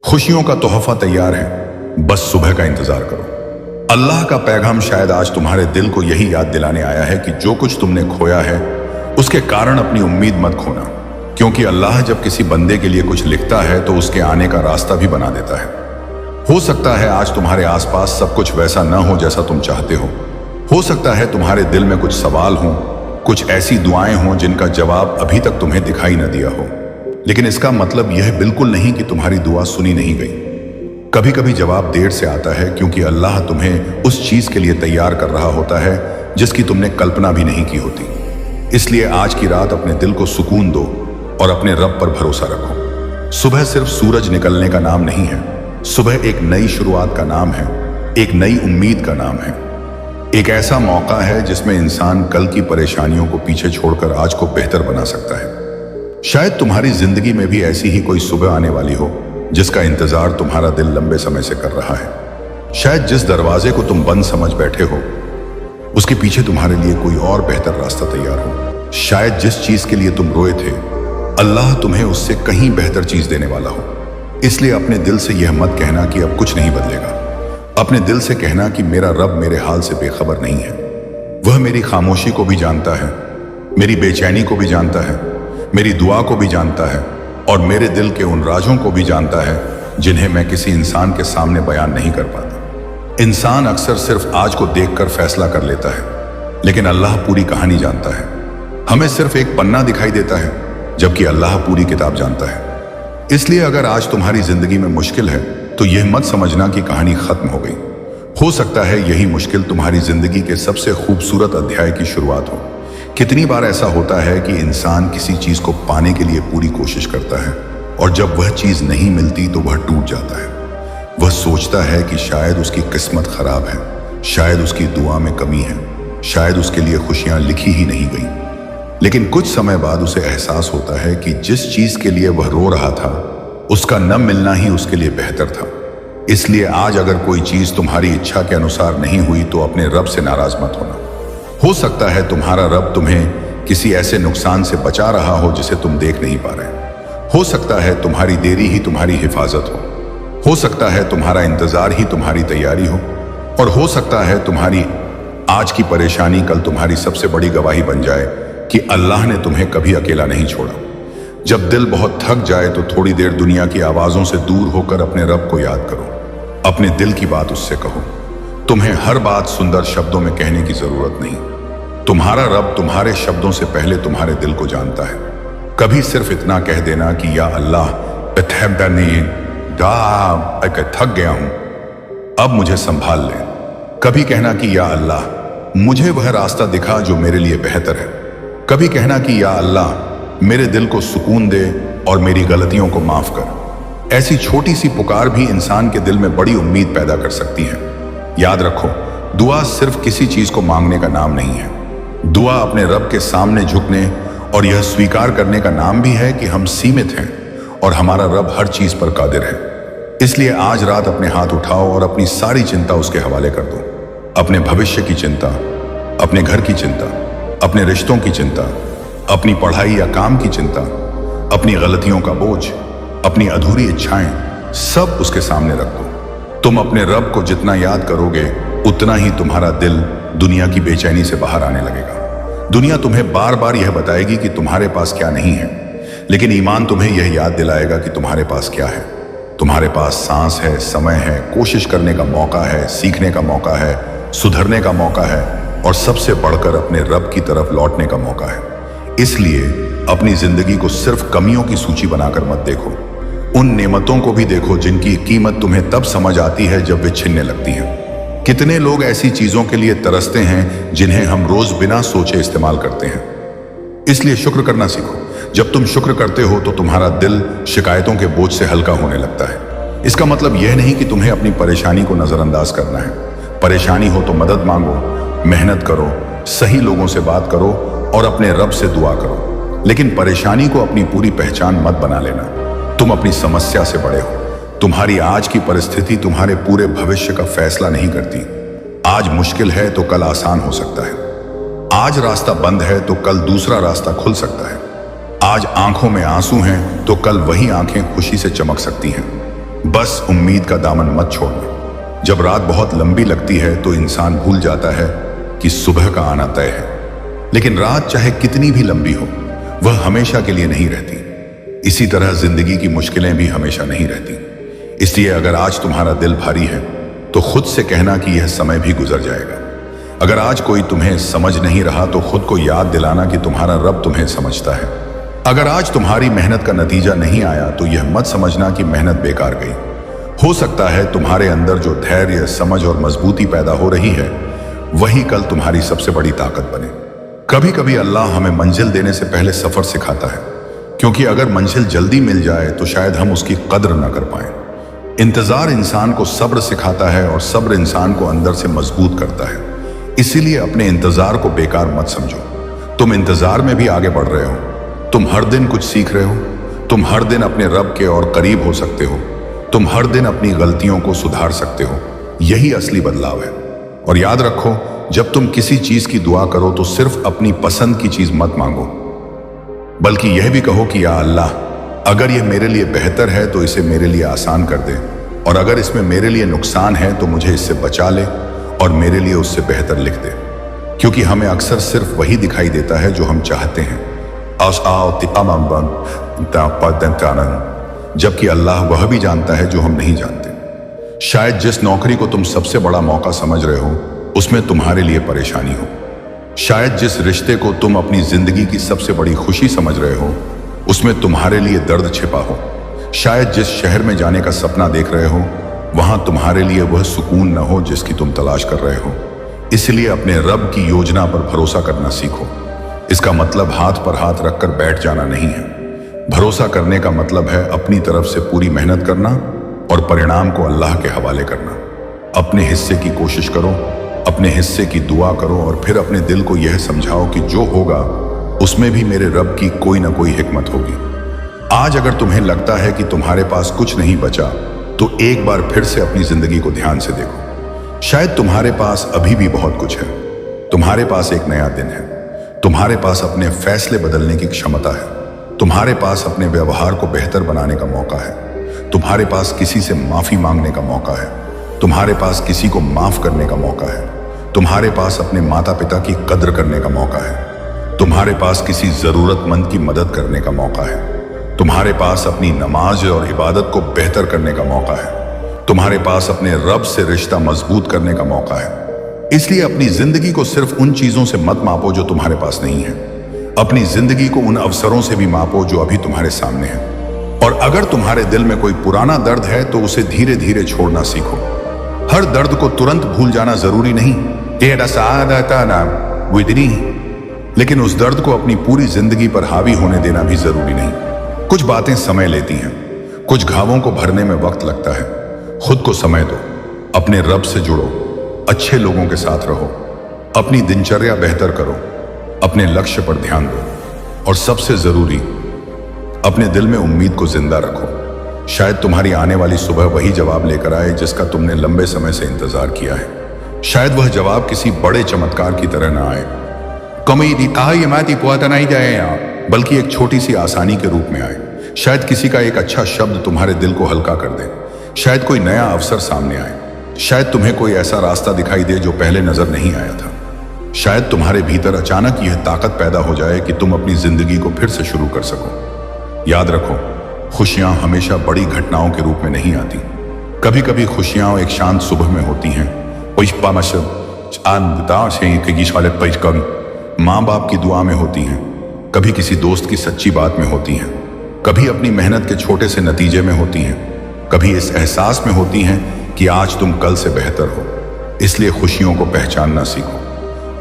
खुशियों का तोहफा तैयार है, बस सुबह का इंतजार करो। अल्लाह का पैगाम शायद आज तुम्हारे दिल को यही याद दिलाने आया है कि जो कुछ तुमने खोया है उसके कारण अपनी उम्मीद मत खोना, क्योंकि अल्लाह जब किसी बंदे के लिए कुछ लिखता है तो उसके आने का रास्ता भी बना देता है। हो सकता है आज तुम्हारे आसपास सब कुछ वैसा न हो जैसा तुम चाहते हो सकता है तुम्हारे दिल में कुछ सवाल हों, कुछ ऐसी दुआएं हों जिनका जवाब अभी तक तुम्हें दिखाई न दिया हो, लेकिन इसका मतलब यह बिल्कुल नहीं कि तुम्हारी दुआ सुनी नहीं गई। कभी कभी जवाब देर से आता है क्योंकि अल्लाह तुम्हें उस चीज के लिए तैयार कर रहा होता है जिसकी तुमने कल्पना भी नहीं की होती। इसलिए आज की रात अपने दिल को सुकून दो और अपने रब पर भरोसा रखो। सुबह सिर्फ सूरज निकलने का नाम नहीं है, सुबह एक नई शुरुआत का नाम है, एक नई उम्मीद का नाम है, एक ऐसा मौका है जिसमें इंसान कल की परेशानियों को पीछे छोड़कर आज को बेहतर बना सकता है। शायद तुम्हारी जिंदगी में भी ऐसी ही कोई सुबह आने वाली हो जिसका इंतजार तुम्हारा दिल लंबे समय से कर रहा है। शायद जिस दरवाजे को तुम बंद समझ बैठे हो उसके पीछे तुम्हारे लिए कोई और बेहतर रास्ता तैयार हो। शायद जिस चीज के लिए तुम रोए थे अल्लाह तुम्हें उससे कहीं बेहतर चीज देने वाला हो। इसलिए अपने दिल से यह मत कहना कि अब कुछ नहीं बदलेगा। अपने दिल से कहना कि मेरा रब मेरे हाल से बेखबर नहीं है। वह मेरी खामोशी को भी जानता है, मेरी बेचैनी को भी जानता है, मेरी दुआ को भी जानता है और मेरे दिल के उन राजों को भी जानता है जिन्हें मैं किसी इंसान के सामने बयान नहीं कर पाता। इंसान अक्सर सिर्फ आज को देखकर फैसला कर लेता है, लेकिन अल्लाह पूरी कहानी जानता है। हमें सिर्फ एक पन्ना दिखाई देता है जबकि अल्लाह पूरी किताब जानता है। इसलिए अगर आज तुम्हारी जिंदगी में मुश्किल है तो यह मत समझना कि कहानी खत्म हो गई। हो सकता है यही मुश्किल तुम्हारी जिंदगी के सबसे खूबसूरत अध्याय की शुरुआत हो। कितनी बार ऐसा होता है कि इंसान किसी चीज को पाने के लिए पूरी कोशिश करता है और जब वह चीज नहीं मिलती तो वह टूट जाता है। वह सोचता है कि शायद उसकी किस्मत खराब है, शायद उसकी दुआ में कमी है, शायद उसके लिए खुशियां लिखी ही नहीं गई। लेकिन कुछ समय बाद उसे एहसास होता है कि जिस चीज के लिए वह रो रहा था उसका न मिलना ही उसके लिए बेहतर था। इसलिए आज अगर कोई चीज तुम्हारी इच्छा के अनुसार नहीं हुई तो अपने रब से नाराज मत होना। हो सकता है तुम्हारा रब तुम्हें किसी ऐसे नुकसान से बचा रहा हो जिसे तुम देख नहीं पा रहे। हो सकता है तुम्हारी देरी ही तुम्हारी हिफाजत हो सकता है तुम्हारा इंतजार ही तुम्हारी तैयारी हो और सकता है तुम्हारी आज की परेशानी कल तुम्हारी सबसे बड़ी गवाही बन जाए कि अल्लाह ने तुम्हें कभी अकेला नहीं छोड़ा। जब दिल बहुत थक जाए तो थोड़ी देर दुनिया की आवाजों से दूर होकर अपने रब को याद करो, अपने दिल की बात उससे कहो। तुम्हें हर बात सुंदर शब्दों में कहने की जरूरत नहीं। तुम्हारा रब तुम्हारे शब्दों से पहले तुम्हारे दिल को जानता है। कभी सिर्फ इतना कह देना कि या अल्लाह थक गया हूं, अब मुझे संभाल ले। कभी कहना कि या अल्लाह मुझे वह रास्ता दिखा जो मेरे लिए बेहतर है। कभी कहना कि या अल्लाह मेरे दिल को सुकून दे और मेरी गलतियों को माफ कर। ऐसी छोटी सी पुकार भी इंसान के दिल में बड़ी उम्मीद पैदा कर सकती है। याद रखो, दुआ सिर्फ किसी चीज को मांगने का नाम नहीं है। दुआ अपने रब के सामने झुकने और यह स्वीकार करने का नाम भी है कि हम सीमित हैं और हमारा रब हर चीज पर कादिर है। इसलिए आज रात अपने हाथ उठाओ और अपनी सारी चिंता उसके हवाले कर दो। अपने भविष्य की चिंता, अपने घर की चिंता, अपने रिश्तों की चिंता, अपनी पढ़ाई या काम की चिंता, अपनी गलतियों का बोझ, अपनी अधूरी इच्छाएं, सब उसके सामने रख दो। तुम अपने रब को जितना याद करोगे उतना ही तुम्हारा दिल दुनिया की बेचैनी से बाहर आने लगेगा। दुनिया तुम्हें बार बार यह बताएगी कि तुम्हारे पास क्या नहीं है, लेकिन ईमान तुम्हें यह याद दिलाएगा कि तुम्हारे पास क्या है। तुम्हारे पास सांस है, समय है, कोशिश करने का मौका है, सीखने का मौका है, सुधरने का मौका है और सबसे बढ़कर अपने रब की तरफ लौटने का मौका है। इसलिए अपनी जिंदगी को सिर्फ कमियों की सूची बनाकर मत देखो, उन नेमतों को भी देखो जिनकी कीमत तुम्हें तब समझ आती है जब वे छिनने लगती हैं। कितने लोग ऐसी चीजों के लिए तरसते हैं जिन्हें हम रोज बिना सोचे इस्तेमाल करते हैं। इसलिए शुक्र करना सीखो। जब तुम शुक्र करते हो तो तुम्हारा दिल शिकायतों के बोझ से हल्का होने लगता है। इसका मतलब यह नहीं कि तुम्हें अपनी परेशानी को नजरअंदाज करना है। परेशानी हो तो मदद मांगो, मेहनत करो, सही लोगों से बात करो और अपने रब से दुआ करो, लेकिन परेशानी को अपनी पूरी पहचान मत बना लेना। तुम अपनी समस्या से बड़े हो। तुम्हारी आज की परिस्थिति तुम्हारे पूरे भविष्य का फैसला नहीं करती। आज मुश्किल है तो कल आसान हो सकता है। आज रास्ता बंद है तो कल दूसरा रास्ता खुल सकता है। आज आंखों में आंसू हैं तो कल वही आंखें खुशी से चमक सकती हैं। बस उम्मीद का दामन मत छोड़ना। जब रात बहुत लंबी लगती है तो इंसान भूल जाता है कि सुबह का आना तय है, लेकिन रात चाहे कितनी भी लंबी हो वह हमेशा के लिए नहीं रहती। इसी तरह जिंदगी की मुश्किलें भी हमेशा नहीं रहती। इसलिए अगर आज तुम्हारा दिल भारी है तो खुद से कहना कि यह समय भी गुजर जाएगा। अगर आज कोई तुम्हें समझ नहीं रहा तो खुद को याद दिलाना कि तुम्हारा रब तुम्हें समझता है। अगर आज तुम्हारी मेहनत का नतीजा नहीं आया तो यह मत समझना कि मेहनत बेकार गई। हो सकता है तुम्हारे अंदर जो धैर्य, समझ और मजबूती पैदा हो रही है वही कल तुम्हारी सबसे बड़ी ताकत बने। कभी कभी अल्लाह हमें मंजिल देने से पहले सफर सिखाता है, क्योंकि अगर मंजिल जल्दी मिल जाए तो शायद हम उसकी कद्र न कर पाए। इंतजार इंसान को सब्र सिखाता है और सब्र इंसान को अंदर से मजबूत करता है। इसीलिए अपने इंतजार को बेकार मत समझो। तुम इंतजार में भी आगे बढ़ रहे हो, तुम हर दिन कुछ सीख रहे हो, तुम हर दिन अपने रब के और करीब हो सकते हो, तुम हर दिन अपनी गलतियों को सुधार सकते हो। यही असली बदलाव है। और याद रखो, जब तुम किसी चीज की दुआ करो तो सिर्फ अपनी पसंद की चीज मत मांगो, बल्कि यह भी कहो कि या अल्लाह, अगर यह मेरे लिए बेहतर है तो इसे मेरे लिए आसान कर दे, और अगर इसमें मेरे लिए नुकसान है तो मुझे इससे बचा ले और मेरे लिए उससे बेहतर लिख दे। क्योंकि हमें अक्सर सिर्फ वही दिखाई देता है जो हम चाहते हैं, जबकि अल्लाह वह भी जानता है जो हम नहीं जानते। शायद जिस नौकरी को तुम सबसे बड़ा मौका समझ रहे हो उसमें तुम्हारे लिए परेशानी हो। शायद जिस रिश्ते को तुम अपनी जिंदगी की सबसे बड़ी खुशी समझ रहे हो उसमें तुम्हारे लिए दर्द छिपा हो। शायद जिस शहर में जाने का सपना देख रहे हो वहां तुम्हारे लिए वह सुकून न हो जिसकी तुम तलाश कर रहे हो। इसलिए अपने रब की योजना पर भरोसा करना सीखो। इसका मतलब हाथ पर हाथ रखकर बैठ जाना नहीं है। भरोसा करने का मतलब है अपनी तरफ से पूरी मेहनत करना और परिणाम को अल्लाह के हवाले करना। अपने हिस्से की कोशिश करो, अपने हिस्से की दुआ करो और फिर अपने दिल को यह समझाओ कि जो होगा उसमें भी मेरे रब की कोई ना कोई हिकमत होगी। आज अगर तुम्हें लगता है कि तुम्हारे पास कुछ नहीं बचा तो एक बार फिर से अपनी जिंदगी को ध्यान से देखो। शायद तुम्हारे पास अभी भी बहुत कुछ है। तुम्हारे पास एक नया दिन है, तुम्हारे पास अपने फैसले बदलने की क्षमता है, तुम्हारे पास अपने व्यवहार को बेहतर बनाने का मौका है, तुम्हारे पास किसी से माफी मांगने का मौका है, तुम्हारे पास किसी को माफ करने का मौका है, तुम्हारे पास अपने माता पिता की कद्र करने का मौका है, तुम्हारे पास किसी जरूरतमंद की मदद करने का मौका है, तुम्हारे पास अपनी नमाज और इबादत को बेहतर करने का मौका है, तुम्हारे पास अपने रब से रिश्ता मजबूत करने का मौका है। इसलिए अपनी जिंदगी को सिर्फ उन चीजों से मत मापो जो तुम्हारे पास नहीं है। अपनी जिंदगी को उन अवसरों से भी मापो जो अभी तुम्हारे सामने हैं। और अगर तुम्हारे दिल में कोई पुराना दर्द है तो उसे धीरे धीरे छोड़ना सीखो। हर दर्द को तुरंत भूल जाना जरूरी नहीं, लेकिन उस दर्द को अपनी पूरी जिंदगी पर हावी होने देना भी जरूरी नहीं। कुछ बातें समय लेती हैं, कुछ घावों को भरने में वक्त लगता है। खुद को समय दो, अपने रब से जुड़ो, अच्छे लोगों के साथ रहो, अपनी दिनचर्या बेहतर करो, अपने लक्ष्य पर ध्यान दो और सबसे जरूरी, अपने दिल में उम्मीद को जिंदा रखो। शायद तुम्हारी आने वाली सुबह वही जवाब लेकर आए जिसका तुमने लंबे समय से इंतजार किया है। शायद वह जवाब किसी बड़े चमत्कार की तरह ना आए, बल्कि एक छोटी सी आसानी के रूप में आए। शायद किसी का एक अच्छा शब्द तुम्हारे दिल को हल्का कर दे, शायद कोई नया अवसर सामने आए, शायद तुम्हें कोई ऐसा रास्ता दिखाई दे जो पहले नजर नहीं आया था। शायद तुम्हारे भीतर अचानक यह ताकत पैदा हो जाए कि तुम अपनी जिंदगी को फिर से शुरू कर सको। याद रखो, खुशियां हमेशा बड़ी घटनाओं के रूप में नहीं आती। कभी कभी खुशियां एक शांत सुबह में होती हैं, माँ बाप की दुआ में होती हैं, कभी किसी दोस्त की सच्ची बात में होती हैं, कभी अपनी मेहनत के छोटे से नतीजे में होती हैं, कभी इस एहसास में होती हैं कि आज तुम कल से बेहतर हो। इसलिए खुशियों को पहचानना सीखो।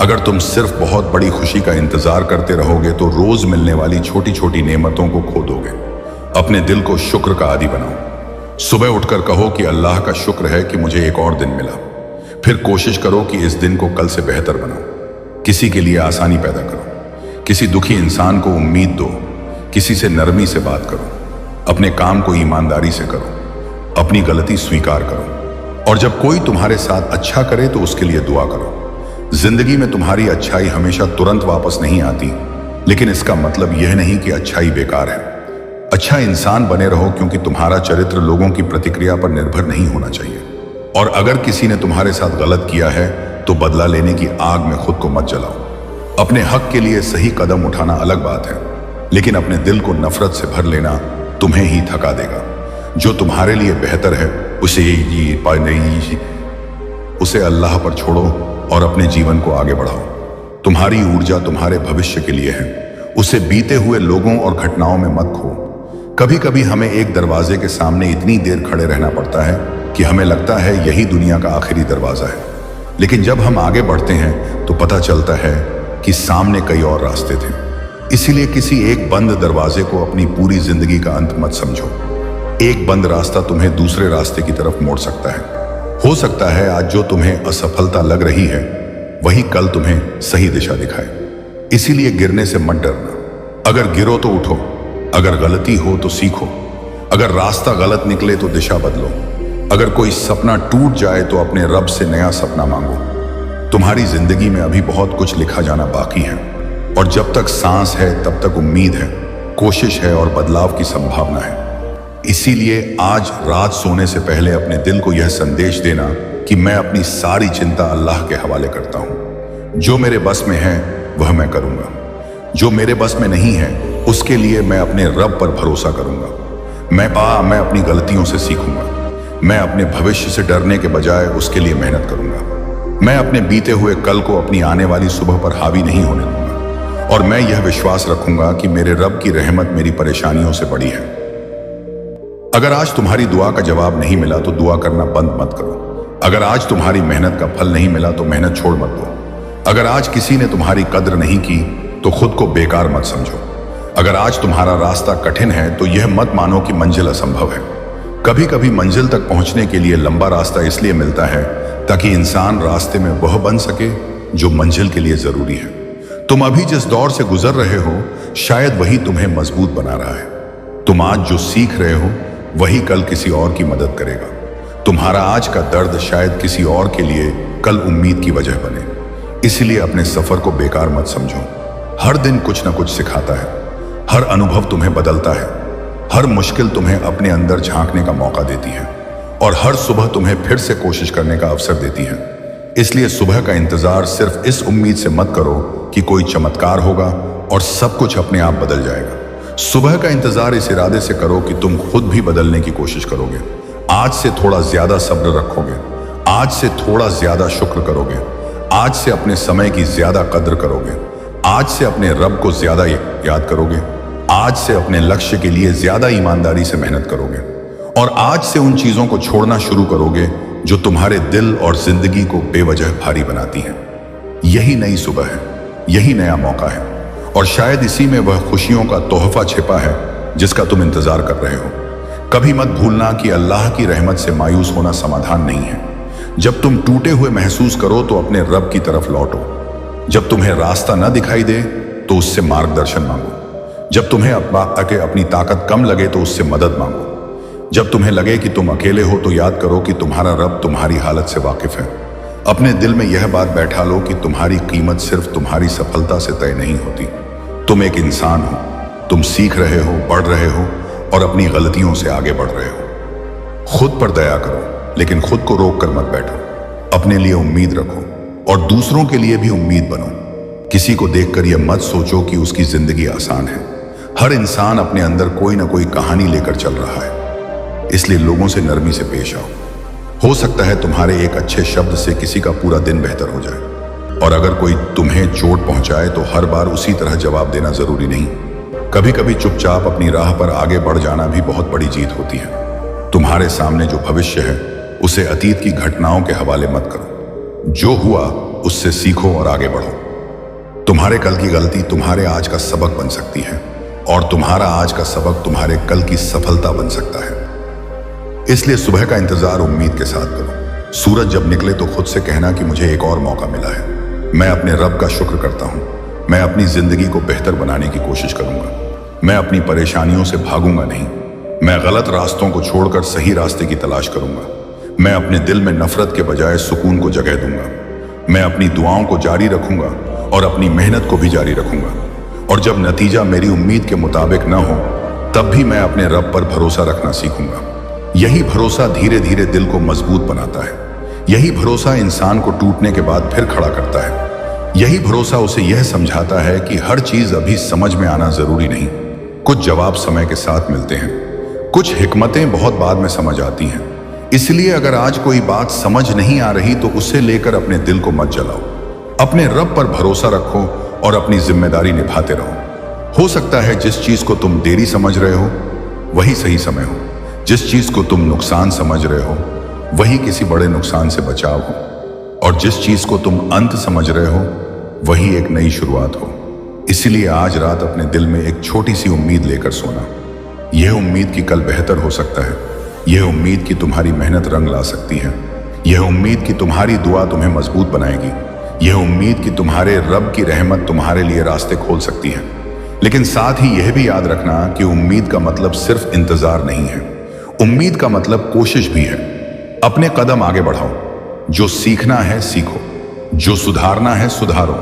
अगर तुम सिर्फ बहुत बड़ी खुशी का इंतजार करते रहोगे तो रोज मिलने वाली छोटी छोटी नेमतों को खो दोगे। अपने दिल को शुक्र का आदी बनाओ। सुबह उठकर कहो कि अल्लाह का शुक्र है कि मुझे एक और दिन मिला। फिर कोशिश करो कि इस दिन को कल से बेहतर बनाओ। किसी के लिए आसानी पैदा करो, किसी दुखी इंसान को उम्मीद दो, किसी से नरमी से बात करो, अपने काम को ईमानदारी से करो, अपनी गलती स्वीकार करो और जब कोई तुम्हारे साथ अच्छा करे तो उसके लिए दुआ करो। जिंदगी में तुम्हारी अच्छाई हमेशा तुरंत वापस नहीं आती, लेकिन इसका मतलब यह नहीं कि अच्छाई बेकार है। अच्छा इंसान बने रहो, क्योंकि तुम्हारा चरित्र लोगों की प्रतिक्रिया पर निर्भर नहीं होना चाहिए। और अगर किसी ने तुम्हारे साथ गलत किया है तो बदला लेने की आग में खुद को मत जलाओ। अपने हक के लिए सही कदम उठाना अलग बात है, लेकिन अपने दिल को नफरत से भर लेना तुम्हें ही थका देगा। जो तुम्हारे लिए बेहतर है उसे अल्लाह पर छोड़ो और अपने जीवन को आगे बढ़ाओ। तुम्हारी ऊर्जा तुम्हारे भविष्य के लिए है, उसे बीते हुए लोगों और घटनाओं में मत खो। कभी कभी हमें एक दरवाजे के सामने इतनी देर खड़े रहना पड़ता है कि हमें लगता है यही दुनिया का आखिरी दरवाजा है, लेकिन जब हम आगे बढ़ते हैं तो पता चलता है कि सामने कई और रास्ते थे। इसीलिए किसी एक बंद दरवाजे को अपनी पूरी जिंदगी का अंत मत समझो। एक बंद रास्ता तुम्हें दूसरे रास्ते की तरफ मोड़ सकता है। हो सकता है आज जो तुम्हें असफलता लग रही है वही कल तुम्हें सही दिशा दिखाए। इसीलिए गिरने से मत डरना। अगर गिरो तो उठो, अगर गलती हो तो सीखो, अगर रास्ता गलत निकले तो दिशा बदलो, अगर कोई सपना टूट जाए तो अपने रब से नया सपना मांगो। तुम्हारी जिंदगी में अभी बहुत कुछ लिखा जाना बाकी है, और जब तक सांस है तब तक उम्मीद है, कोशिश है और बदलाव की संभावना है। इसीलिए आज रात सोने से पहले अपने दिल को यह संदेश देना कि मैं अपनी सारी चिंता अल्लाह के हवाले करता हूं। जो मेरे बस में है वह मैं करूंगा, जो मेरे बस में नहीं है उसके लिए मैं अपने रब पर भरोसा करूंगा। मैं अपनी गलतियों से सीखूंगा। मैं अपने भविष्य से डरने के बजाय उसके लिए मेहनत करूंगा। मैं अपने बीते हुए कल को अपनी आने वाली सुबह पर हावी नहीं होने दूंगा, और मैं यह विश्वास रखूंगा कि मेरे रब की रहमत मेरी परेशानियों से बड़ी है। अगर आज तुम्हारी दुआ का जवाब नहीं मिला तो दुआ करना बंद मत करो। अगर आज तुम्हारी मेहनत का फल नहीं मिला तो मेहनत छोड़ मत दो। अगर आज किसी ने तुम्हारी कद्र नहीं की तो खुद को बेकार मत समझो। अगर आज तुम्हारा रास्ता कठिन है तो यह मत मानो कि मंजिल असंभव है। कभी कभी मंजिल तक पहुंचने के लिए लंबा रास्ता इसलिए मिलता है ताकि इंसान रास्ते में वह बन सके जो मंजिल के लिए जरूरी है। तुम अभी जिस दौर से गुजर रहे हो शायद वही तुम्हें मजबूत बना रहा है। तुम आज जो सीख रहे हो वही कल किसी और की मदद करेगा। तुम्हारा आज का दर्द शायद किसी और के लिए कल उम्मीद की वजह बने। इसलिए अपने सफर को बेकार मत समझो। हर दिन कुछ ना कुछ सिखाता है, हर अनुभव तुम्हें बदलता है, हर मुश्किल तुम्हें अपने अंदर झांकने का मौका देती है, और हर सुबह तुम्हें फिर से कोशिश करने का अवसर देती है। इसलिए सुबह का इंतजार सिर्फ इस उम्मीद से मत करो कि कोई चमत्कार होगा और सब कुछ अपने आप बदल जाएगा। सुबह का इंतजार इस इरादे से करो कि तुम खुद भी बदलने की कोशिश करोगे। आज से थोड़ा ज्यादा सब्र रखोगे, आज से थोड़ा ज्यादा शुक्र करोगे, आज से अपने समय की ज्यादा कद्र करोगे, आज से अपने रब को ज्यादा याद करोगे, आज से अपने लक्ष्य के लिए ज्यादा ईमानदारी से मेहनत करोगे, और आज से उन चीजों को छोड़ना शुरू करोगे जो तुम्हारे दिल और जिंदगी को बेवजह भारी बनाती हैं। यही नई सुबह है, यही नया मौका है, और शायद इसी में वह खुशियों का तोहफा छिपा है जिसका तुम इंतजार कर रहे हो। कभी मत भूलना कि अल्लाह की रहमत से मायूस होना समाधान नहीं है। जब तुम टूटे हुए महसूस करो तो अपने रब की तरफ लौटो। जब तुम्हें रास्ता न दिखाई दे तो उससे मार्गदर्शन मांगो। जब तुम्हें अपनी ताकत कम लगे तो उससे मदद मांगो। जब तुम्हें लगे कि तुम अकेले हो तो याद करो कि तुम्हारा रब तुम्हारी हालत से वाकिफ है। अपने दिल में यह बात बैठा लो कि तुम्हारी कीमत सिर्फ तुम्हारी सफलता से तय नहीं होती। तुम एक इंसान हो, तुम सीख रहे हो, बढ़ रहे हो और अपनी गलतियों से आगे बढ़ रहे हो। खुद पर दया करो, लेकिन खुद को रोक कर मत बैठो। अपने लिए उम्मीद रखो और दूसरों के लिए भी उम्मीद बनो। किसी को देखकर यह मत सोचो कि उसकी जिंदगी आसान है। हर इंसान अपने अंदर कोई ना कोई कहानी लेकर चल रहा है, इसलिए लोगों से नरमी से पेश आओ। हो सकता है तुम्हारे एक अच्छे शब्द से किसी का पूरा दिन बेहतर हो जाए, और अगर कोई तुम्हें चोट पहुंचाए तो हर बार उसी तरह जवाब देना जरूरी नहीं। कभी कभी चुपचाप अपनी राह पर आगे बढ़ जाना भी बहुत बड़ी जीत होती है। तुम्हारे सामने जो भविष्य है उसे अतीत की घटनाओं के हवाले मत करो। जो हुआ उससे सीखो और आगे बढ़ो। तुम्हारे कल की गलती तुम्हारे आज का सबक बन सकती है, और तुम्हारा आज का सबक तुम्हारे कल की सफलता बन सकता है। इसलिए सुबह का इंतजार उम्मीद के साथ करो। सूरज जब निकले तो खुद से कहना कि मुझे एक और मौका मिला है। मैं अपने रब का शुक्र करता हूँ। मैं अपनी जिंदगी को बेहतर बनाने की कोशिश करूंगा। मैं अपनी परेशानियों से भागूंगा नहीं। मैं गलत रास्तों को छोड़कर सही रास्ते की तलाश करूंगा। मैं अपने दिल में नफरत के बजाय सुकून को जगह दूंगा। मैं अपनी दुआओं को जारी रखूंगा और अपनी मेहनत को भी जारी रखूंगा। और जब नतीजा मेरी उम्मीद के मुताबिक न हो तब भी मैं अपने रब पर भरोसा रखना सीखूंगा। यही भरोसा धीरे धीरे दिल को मजबूत बनाता है। यही भरोसा इंसान को टूटने के बाद फिर खड़ा करता है। यही भरोसा उसे यह समझाता है कि हर चीज अभी समझ में आना जरूरी नहीं। कुछ जवाब समय के साथ मिलते हैं, कुछ हिकमतें बहुत बाद में समझ आती हैं। इसलिए अगर आज कोई बात समझ नहीं आ रही तो उसे लेकर अपने दिल को मत जलाओ। अपने रब पर भरोसा रखो और अपनी जिम्मेदारी निभाते रहो। हो सकता है जिस चीज को तुम देरी समझ रहे हो वही सही समय हो। जिस चीज को तुम नुकसान समझ रहे हो वही किसी बड़े नुकसान से बचाव हो। और जिस चीज को तुम अंत समझ रहे हो वही एक नई शुरुआत हो। इसलिए आज रात अपने दिल में एक छोटी सी उम्मीद लेकर सोना। यह उम्मीद कि कल बेहतर हो सकता है। यह उम्मीद कि तुम्हारी मेहनत रंग ला सकती है। यह उम्मीद कि तुम्हारी दुआ तुम्हें मजबूत बनाएगी। यह उम्मीद कि तुम्हारे रब की रहमत तुम्हारे लिए रास्ते खोल सकती है। लेकिन साथ ही यह भी याद रखना कि उम्मीद का मतलब सिर्फ इंतजार नहीं है। उम्मीद का मतलब कोशिश भी है। अपने कदम आगे बढ़ाओ। जो सीखना है सीखो, जो सुधारना है सुधारो।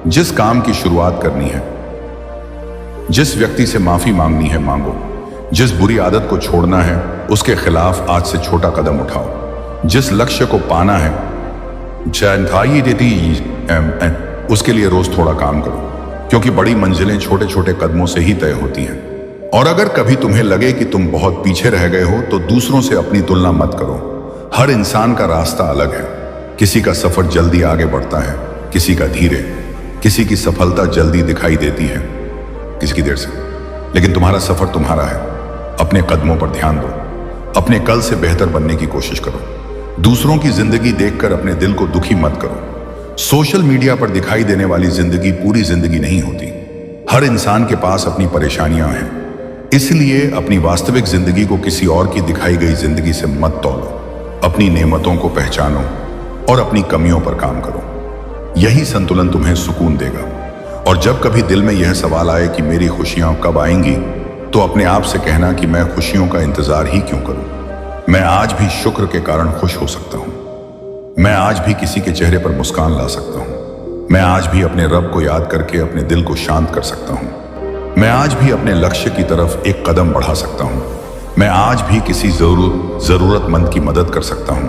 जिस काम की शुरुआत करनी है, जिस व्यक्ति से माफी मांगनी है मांगो। जिस बुरी आदत को छोड़ना है उसके खिलाफ आज से छोटा कदम उठाओ। जिस लक्ष्य को पाना है उसके लिए रोज थोड़ा काम करो, क्योंकि बड़ी मंजिलें छोटे छोटे कदमों से ही तय होती हैं। और अगर कभी तुम्हें लगे कि तुम बहुत पीछे रह गए हो तो दूसरों से अपनी तुलना मत करो। हर इंसान का रास्ता अलग है। किसी का सफर जल्दी आगे बढ़ता है, किसी का धीरे। किसी की सफलता जल्दी दिखाई देती है, किसी की देर से। लेकिन तुम्हारा सफर तुम्हारा है। अपने कदमों पर ध्यान दो। अपने कल से बेहतर बनने की कोशिश करो। दूसरों की जिंदगी देखकर अपने दिल को दुखी मत करो। सोशल मीडिया पर दिखाई देने वाली जिंदगी पूरी जिंदगी नहीं होती। हर इंसान के पास अपनी परेशानियां हैं। इसलिए अपनी वास्तविक जिंदगी को किसी और की दिखाई गई जिंदगी से मत तौलो। अपनी नेमतों को पहचानो और अपनी कमियों पर काम करो। यही संतुलन तुम्हें सुकून देगा। और जब कभी दिल में यह सवाल आए कि मेरी खुशियां कब आएंगी, तो अपने आप से कहना कि मैं खुशियों का इंतजार ही क्यों करूं। मैं आज भी शुक्र के कारण खुश हो सकता हूं। मैं आज भी किसी के चेहरे पर मुस्कान ला सकता हूं। मैं आज भी अपने रब को याद करके अपने दिल को शांत कर सकता हूं। मैं आज भी अपने लक्ष्य की तरफ एक कदम बढ़ा सकता हूं। मैं आज भी किसी जरूरतमंद की मदद कर सकता हूं।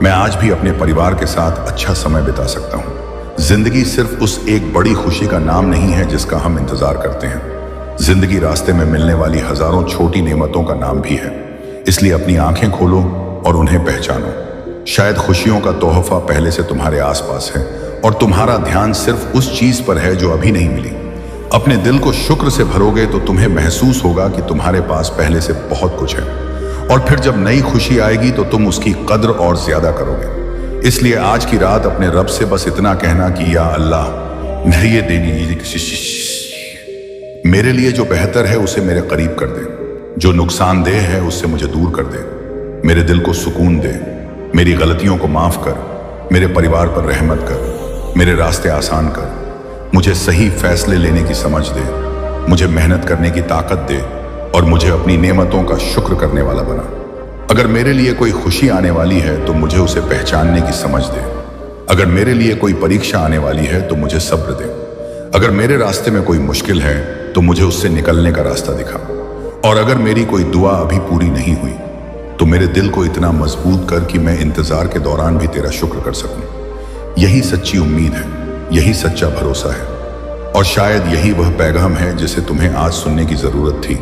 मैं आज भी अपने परिवार के साथ अच्छा समय बिता सकता हूं। जिंदगी सिर्फ उस एक बड़ी खुशी का नाम नहीं है जिसका हम इंतजार करते हैं। जिंदगी रास्ते में मिलने वाली हजारों छोटी नेमतों का नाम भी है। इसलिए अपनी आंखें खोलो और उन्हें पहचानो। शायद खुशियों का तोहफा पहले से तुम्हारे आसपास है और तुम्हारा ध्यान सिर्फ उस चीज पर है जो अभी नहीं मिली। अपने दिल को शुक्र से भरोगे तो तुम्हें महसूस होगा कि तुम्हारे पास पहले से बहुत कुछ है। और फिर जब नई खुशी आएगी तो तुम उसकी कद्र और ज्यादा करोगे। इसलिए आज की रात अपने रब से बस इतना कहना कि या अल्लाह, मेरे लिए जो बेहतर है उसे मेरे करीब कर दे। जो नुकसानदेह है उससे मुझे दूर कर दे। मेरे दिल को सुकून दे। मेरी गलतियों को माफ कर। मेरे परिवार पर रहमत कर। मेरे रास्ते आसान कर। मुझे सही फैसले लेने की समझ दे। मुझे मेहनत करने की ताकत दे और मुझे अपनी नेमतों का शुक्र करने वाला बना। अगर मेरे लिए कोई खुशी आने वाली है तो मुझे उसे पहचानने की समझ दे। अगर मेरे लिए कोई परीक्षा आने वाली है तो मुझे सब्र दे। अगर मेरे रास्ते में कोई मुश्किल है तो मुझे उससे निकलने का रास्ता दिखा। और अगर मेरी कोई दुआ अभी पूरी नहीं हुई तो मेरे दिल को इतना मजबूत कर कि मैं इंतजार के दौरान भी तेरा शुक्र कर सकूं। यही सच्ची उम्मीद है, यही सच्चा भरोसा है। और शायद यही वह पैगाम है जिसे तुम्हें आज सुनने की जरूरत थी।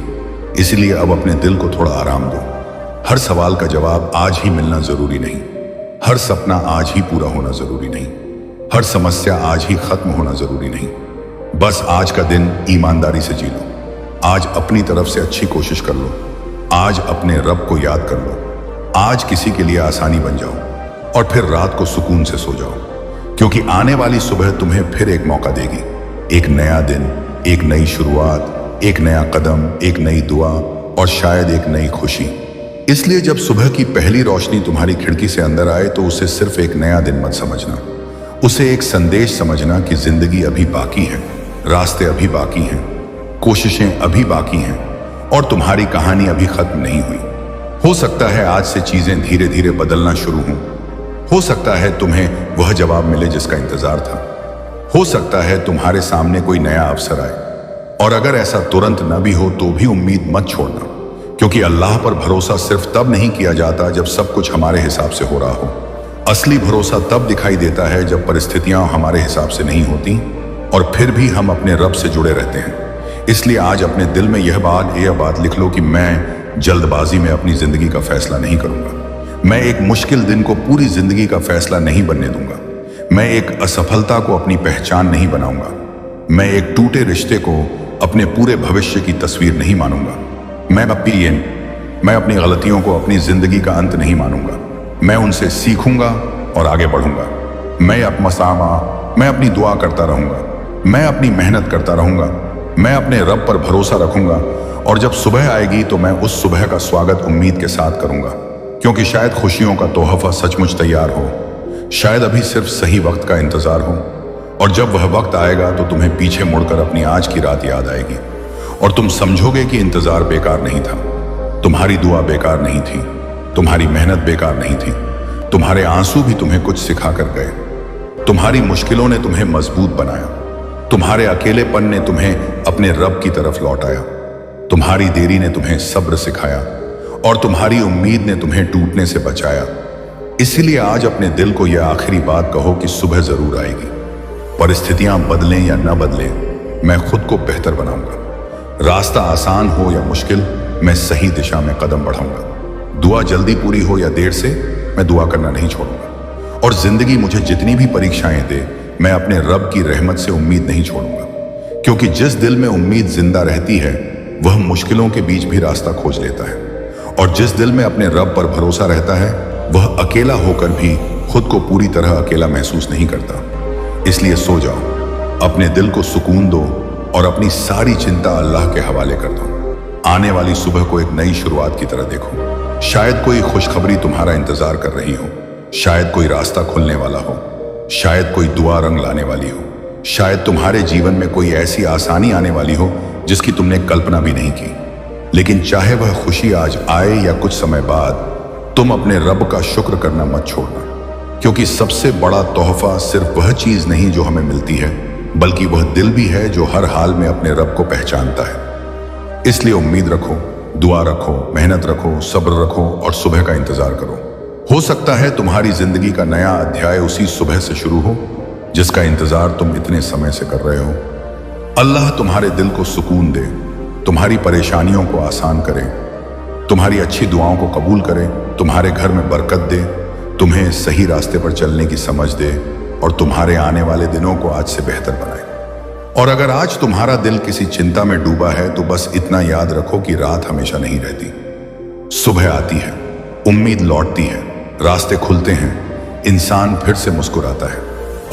इसलिए अब अपने दिल को थोड़ा आराम दो। हर सवाल का जवाब आज ही मिलना जरूरी नहीं। हर सपना आज ही पूरा होना जरूरी नहीं। हर समस्या आज ही खत्म होना जरूरी नहीं। बस आज का दिन ईमानदारी से जी लो। आज अपनी तरफ से अच्छी कोशिश कर लो। आज अपने रब को याद कर लो। आज किसी के लिए आसानी बन जाओ और फिर रात को सुकून से सो जाओ, क्योंकि आने वाली सुबह तुम्हें फिर एक मौका देगी। एक नया दिन, एक नई शुरुआत, एक नया कदम, एक नई दुआ और शायद एक नई खुशी। इसलिए जब सुबह की पहली रोशनी तुम्हारी खिड़की से अंदर आए तो उसे सिर्फ एक नया दिन मत समझना। उसे एक संदेश समझना कि जिंदगी अभी बाकी है, रास्ते अभी बाकी हैं, कोशिशें अभी बाकी हैं और तुम्हारी कहानी अभी खत्म नहीं हुई। हो सकता है आज से चीजें धीरे धीरे बदलना शुरू हों। हो सकता है तुम्हें वह जवाब मिले जिसका इंतजार था। हो सकता है तुम्हारे सामने कोई नया अवसर आए और अगर ऐसा तुरंत न भी हो तो भी उम्मीद मत छोड़ना, क्योंकि अल्लाह पर भरोसा सिर्फ तब नहीं किया जाता जब सब कुछ हमारे हिसाब से हो रहा हो। असली भरोसा तब दिखाई देता है जब परिस्थितियां हमारे हिसाब से नहीं होती और फिर भी हम अपने रब से जुड़े रहते हैं। इसलिए आज अपने दिल में यह बात लिख लो कि मैं जल्दबाजी में अपनी जिंदगी का फैसला नहीं करूंगा। मैं एक मुश्किल दिन को पूरी जिंदगी का फैसला नहीं बनने दूंगा। मैं एक असफलता को अपनी पहचान नहीं बनाऊंगा। मैं एक टूटे रिश्ते को अपने पूरे भविष्य की तस्वीर नहीं मानूंगा। मैं अपनी गलतियों को अपनी जिंदगी का अंत नहीं मानूंगा। मैं उनसे सीखूंगा और आगे बढ़ूंगा। मैं अपनी दुआ करता रहूंगा। मैं अपनी मेहनत करता रहूंगा। मैं अपने रब पर भरोसा रखूंगा और जब सुबह आएगी तो मैं उस सुबह का स्वागत उम्मीद के साथ करूंगा, क्योंकि शायद खुशियों का तोहफा सचमुच तैयार हो। शायद अभी सिर्फ सही वक्त का इंतजार हो, और जब वह वक्त आएगा तो तुम्हें पीछे मुड़कर अपनी आज की रात याद आएगी और तुम समझोगे कि इंतजार बेकार नहीं था। तुम्हारी दुआ बेकार नहीं थी, तुम्हारी मेहनत बेकार नहीं थी, तुम्हारे आंसू भी तुम्हें कुछ सिखा कर गए। तुम्हारी मुश्किलों ने तुम्हें मजबूत बनाया। तुम्हारे अकेलेपन ने तुम्हें अपने रब की तरफ लौटाया। तुम्हारी देरी ने तुम्हें सब्र सिखाया और तुम्हारी उम्मीद ने तुम्हें टूटने से बचाया। इसीलिए आज अपने दिल को यह आखिरी बात कहो कि सुबह जरूर आएगी। परिस्थितियां बदलें या न बदलें, मैं खुद को बेहतर बनाऊंगा। रास्ता आसान हो या मुश्किल, मैं सही दिशा में कदम बढ़ाऊंगा। दुआ जल्दी पूरी हो या देर से, मैं दुआ करना नहीं छोड़ूंगा। और जिंदगी मुझे जितनी भी परीक्षाएं दे, मैं अपने रब की रहमत से उम्मीद नहीं छोड़ूंगा, क्योंकि जिस दिल में उम्मीद जिंदा रहती है वह मुश्किलों के बीच भी रास्ता खोज लेता है। और जिस दिल में अपने रब पर भरोसा रहता है वह अकेला होकर भी खुद को पूरी तरह अकेला महसूस नहीं करता। इसलिए सो जाओ, अपने दिल को सुकून दो और अपनी सारी चिंता अल्लाह के हवाले कर दो। आने वाली सुबह को एक नई शुरुआत की तरह देखो। शायद कोई खुशखबरी तुम्हारा इंतजार कर रही हो, शायद कोई रास्ता खुलने वाला हो, शायद कोई दुआ रंग लाने वाली हो, शायद तुम्हारे जीवन में कोई ऐसी आसानी आने वाली हो जिसकी तुमने कल्पना भी नहीं की। लेकिन चाहे वह खुशी आज आए या कुछ समय बाद, तुम अपने रब का शुक्र करना मत छोड़ना, क्योंकि सबसे बड़ा तोहफा सिर्फ वह चीज नहीं जो हमें मिलती है, बल्कि वह दिल भी है जो हर हाल में अपने रब को पहचानता है। इसलिए उम्मीद रखो, दुआ रखो, मेहनत रखो, सब्र रखो और सुबह का इंतजार करो। हो सकता है तुम्हारी जिंदगी का नया अध्याय उसी सुबह से शुरू हो जिसका इंतजार तुम इतने समय से कर रहे हो। अल्लाह तुम्हारे दिल को सुकून दे, तुम्हारी परेशानियों को आसान करे, तुम्हारी अच्छी दुआओं को कबूल करे, तुम्हारे घर में बरकत दे, तुम्हें सही रास्ते पर चलने की समझ दे और तुम्हारे आने वाले दिनों को आज से बेहतर बनाए। और अगर आज तुम्हारा दिल किसी चिंता में डूबा है तो बस इतना याद रखो कि रात हमेशा नहीं रहती। सुबह आती है, उम्मीद लौटती है, रास्ते खुलते हैं, इंसान फिर से मुस्कुराता है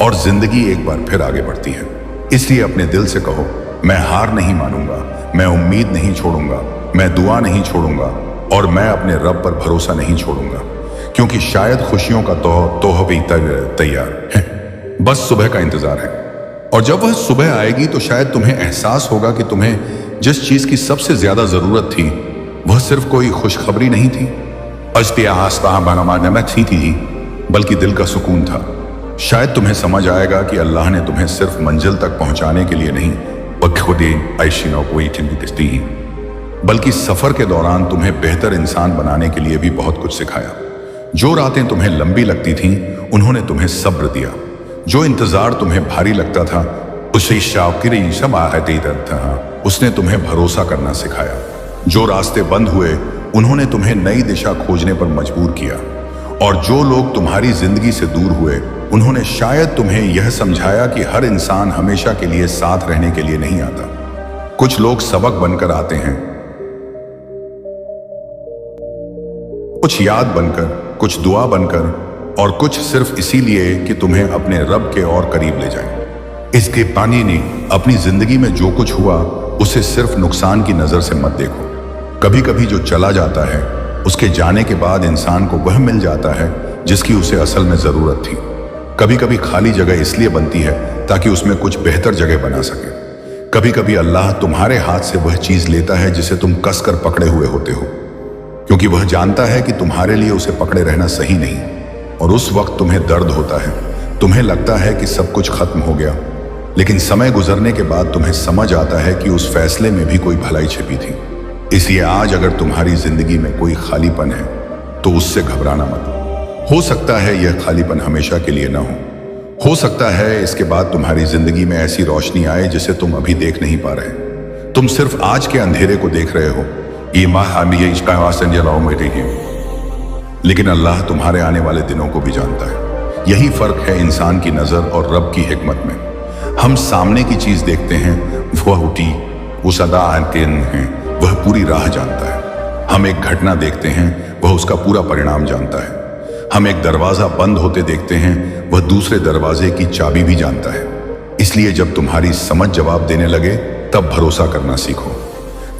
और जिंदगी एक बार फिर आगे बढ़ती है। इसलिए अपने दिल से कहो, मैं हार नहीं मानूंगा, मैं उम्मीद नहीं छोड़ूंगा, मैं दुआ नहीं छोड़ूंगा और मैं अपने रब पर भरोसा नहीं छोड़ूंगा, क्योंकि शायद खुशियों का तोहफा तैयार है, बस सुबह का इंतजार है। और जब वह सुबह आएगी तो शायद तुम्हें एहसास होगा कि तुम्हें जिस चीज की सबसे ज्यादा जरूरत थी वह सिर्फ कोई खुशखबरी नहीं थी, बल्कि दिल का सुकून था। शायद तुम्हें समझ आएगा कि अल्लाह ने तुम्हें सिर्फ मंजिल तक पहुंचाने के लिए नहीं, बल्कि सफर के दौरान तुम्हें बेहतर इंसान बनाने के लिए भी बहुत कुछ सिखाया। जो रातें तुम्हें लंबी लगती थीं, उन्होंने तुम्हें सब्र दिया। जो इंतजार तुम्हें भारी लगता था, उसने तुम्हें भरोसा करना सिखाया। जो रास्ते बंद हुए, उन्होंने तुम्हें नई दिशा खोजने पर मजबूर किया। और जो लोग तुम्हारी जिंदगी से दूर हुए, उन्होंने शायद तुम्हें यह समझाया कि हर इंसान हमेशा के लिए साथ रहने के लिए नहीं आता। कुछ लोग सबक बनकर आते हैं, कुछ याद बनकर, कुछ दुआ बनकर और कुछ सिर्फ इसीलिए कि तुम्हें अपने रब के और करीब ले जाएं। इसके पानी ने अपनी जिंदगी में जो कुछ हुआ उसे सिर्फ नुकसान की नजर से मत देखो। कभी कभी जो चला जाता है, उसके जाने के बाद इंसान को वह मिल जाता है जिसकी उसे असल में जरूरत थी। कभी कभी खाली जगह इसलिए बनती है ताकि उसमें कुछ बेहतर जगह बना सके। कभी कभी अल्लाह तुम्हारे हाथ से वह चीज लेता है जिसे तुम कसकर पकड़े हुए होते हो, क्योंकि वह जानता है कि तुम्हारे लिए उसे पकड़े रहना सही नहीं। और उस वक्त तुम्हें दर्द होता है, तुम्हें लगता है कि सब कुछ खत्म हो गया, लेकिन समय गुजरने के बाद तुम्हें समझ आता है कि उस फैसले में भी कोई भलाई छिपी थी। इसलिए आज अगर तुम्हारी जिंदगी में कोई खालीपन है तो उससे घबराना मत। हो सकता है यह खालीपन हमेशा के लिए ना हो सकता है इसके बाद तुम्हारी जिंदगी में ऐसी रोशनी आए जिसे तुम अभी देख नहीं पा रहे। तुम सिर्फ आज के अंधेरे को देख रहे हो, लेकिन अल्लाह तुम्हारे आने वाले दिनों को भी जानता है। यही फर्क है इंसान की नजर और रब की हिकमत में। हम सामने की चीज देखते हैं, वह उठी वो सदा है, वह पूरी राह जानता है। हम एक घटना देखते हैं, वह उसका पूरा परिणाम जानता है। हम एक दरवाजा बंद होते देखते हैं, वह दूसरे दरवाजे की चाबी भी जानता है। इसलिए जब तुम्हारी समझ जवाब देने लगे तब भरोसा करना सीखो।